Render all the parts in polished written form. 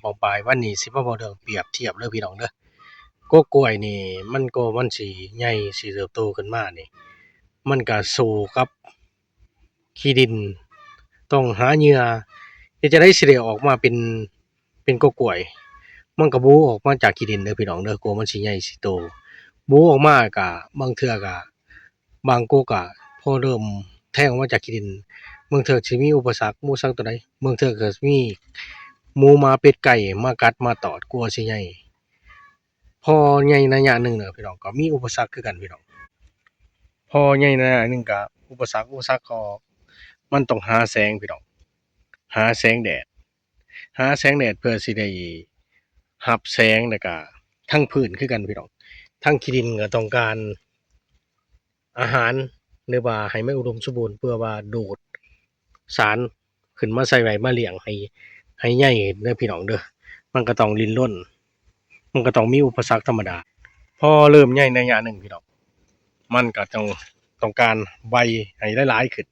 ปองปายวันนี้สิมาเว้าเรื่องเปรียบเทียบเด้อพี่น้องเด้อกกล้วยนี่มันสิใหญ่สิเติบโตขึ้นมานี่มันก็สู้กับขี้ดินต้องหาเหยื่อเฮ็ดจั่งใดสิได้ออกมาเป็นกกล้วยมันก็บ่ออกมาจากขี้ดินเด้อพี่น้องเด้อกว่ามันสิใหญ่สิโตบ่ออกมาก็บางเทื่อก็บางกกก็พอเริ่มแทงออกมาจากขี้ดินบางเทื่อสิมีอุปสรรคตัวใดบางเทื่อก็มีหมูหมาเป็ดไก่มากัดมาตอดกว่าสิใหญ่พอใหญ่ระยะหนึ่งเด้อพี่น้องก็มีอุปสรรคคือกันพี่น้องพอใหญ่ระยะหนึ่งก็อุปสรรคก็มันต้องหาแสงพี่น้องหาแสงแดดเพื่อสิได้รับแสงแล้วก็ทั้งพื้นคือกันพี่น้องทั้งขี้ดินก็ต้องการอาหารหรือว่าให้มันอุดมสมบูรณ์เพื่อว่าดูดสารขึ้นมาใส่ไว้มาเลี้ยงให้ใหญ่เด้อพี่น้องเด้อมันก็ต้องลิ้นรนมันก็ต้องมีอุปสรรคธรรมดาพอเริ่มใหญ่ในระยะหนึ่งพี่น้องมันก็ต้องการใบให้หลายๆขึ้น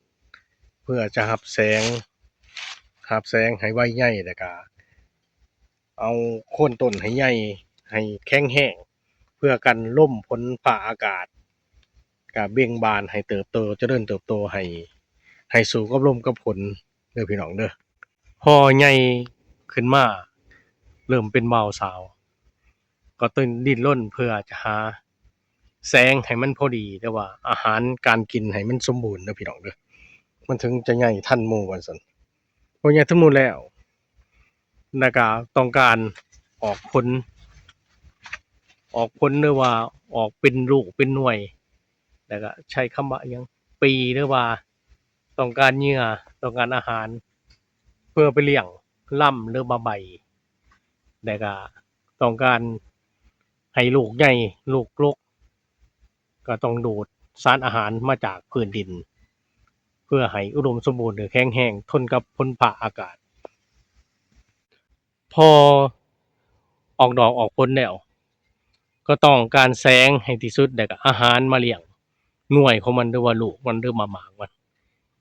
เพื่อจะรับแสงให้ใบใหญ่แล้วก็เอาโคนต้นให้ใหญ่ให้แข็งแรงเพื่อกันลมฝนฟ้าอากาศก็เบ่งบานให้เติบโตเจริญเติบโตให้สู่กับลมกับฝนเด้อพี่น้องเด้อพอใหญ่ขึ้นมาเริ่มเป็นบ่าวสาวก็ต้องดิ้นรนเพื่อจะหาแสงให้มันพอดีแต่ว่าอาหารการกินให้มันสมบูรณ์เด้อพี่น้องเด้อมันถึงจะใหญ่ทันหมู่ว่าซั่นพอใหญ่ทันหมู่แล้วก็ต้องการออกผลหรือว่าออกเป็นลูกเป็นหน่วยแล้วก็ใช้คำว่าอิหยังปีหรือว่าต้องการเหยื่อต้องการอาหารเพื่อไปเลี้ยงล่ำหรือว่าใบแล้วก็ต้องการให้ลูกใหญ่ลูกรกก็ต้องดูดสารอาหารมาจากพื้นดินเพื่อให้อุดมสมบูรณ์หรือแข็งแรงทนกับฝนฟ้าอากาศพอออกดอกออกผลแล้วก็ต้องการแสงให้ที่สุดแล้วก็อาหารมาเลี้ยงหน่วยของมันหรือว่าลูกมันหรือหมากมัน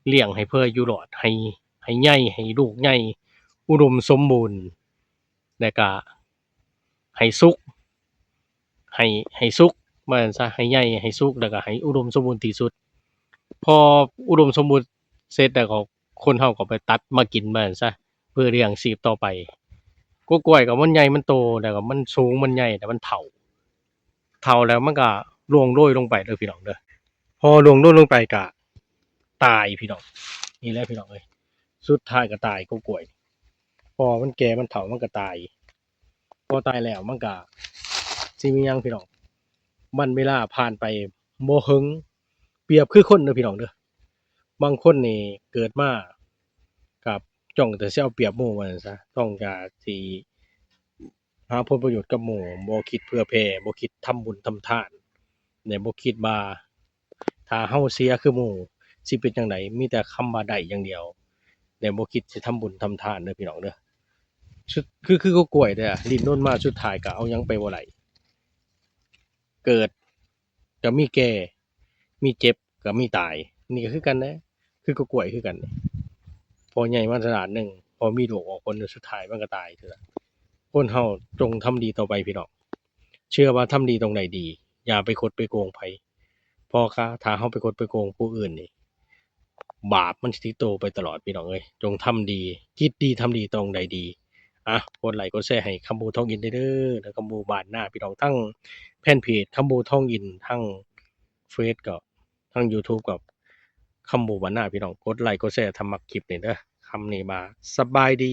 เลี้ยงให้เพื่ออยู่รอดให้ใหญ่ให้ลูกใหญ่อุดมสมบูรณ์แล้วก็ให้สุกให้สุกว่าซั่นซะให้ใหญ่ให้สุกแล้วก็ให้อุดมสมบูรณ์ที่สุดพออุดมสมบูรณ์เสร็จแล้วก็คนเราก็ไปตัดมากินว่าซั่นซะเพื่อเลี้ยงชีพต่อไปกล้วยก็มันใหญ่มันโตแล้วก็มันสูงมันใหญ่แต่มันเฒ่าแล้วมันก็ร่วงโรยลงไปเด้อพี่น้องเด้อพอร่วงโรยลงไปก็ตายพี่น้องนี่แหละพี่น้องเอ้ยสุดท้ายก็ตายกล้วยพอมันแก่มันเฒ่ามันก็ตายพอตายแล้วมันก็สิมีหยังพี่น้องมันเวลาผ่านไปบ่เฮิงเปรียบคือคนเด้อพี่น้องเด้อบางคนนี่เกิดมากับจ้องแต่สิเอาเปรียบหมู่ว่าซั่นซะต้องการสิหาผลประโยชน์กับหมู่บ่คิดเผื่อแผ่บ่คิดทำบุญทำทานและบ่คิดว่าถ้าเราเสียคือหมู่สิเป็นจั่งใดมีแต่คำว่าได้อย่างเดียวและบ่คิดสิทำบุญทำทานเด้อพี่น้องเด้อสุดคือกล้วยเด้อลิ้นรนมาสุดท้ายก็เอาหยังไปบ่ได้เกิดก็มีแก่มีเจ็บก็มีตายนี่ก็คือกันนะคือกล้วยคือกันพอใหญ่มาขนาดหนึ่งพอมีลูกออกผลสุดท้ายมันก็ตายเทื่อคนเฮาจงทำดีต่อไปพี่น้องเชื่อว่าทำดีตรงไหนดีอย่าไปคดไปโกงไผเพราะถ้าเฮาไปคดไปโกงผู้อื่นนี่บาปมันสิติดตัวไปตลอดพี่น้องเอ้ยจงทำดีคิดดีทำดีตรงใดดีกดไลค์กดแชร์ให้คำบูทองอินเด้อแล้วคำบูบ้านหน้าพี่น้องทั้งแฟนเพจคำบูทองอินทั้งเฟซก็ทั้ง YouTube กับคำบูบ้านหน้าพี่น้องกดไลค์กดแชร์ทำมักคลิปนี่เด้อคำนี้มาสบายดี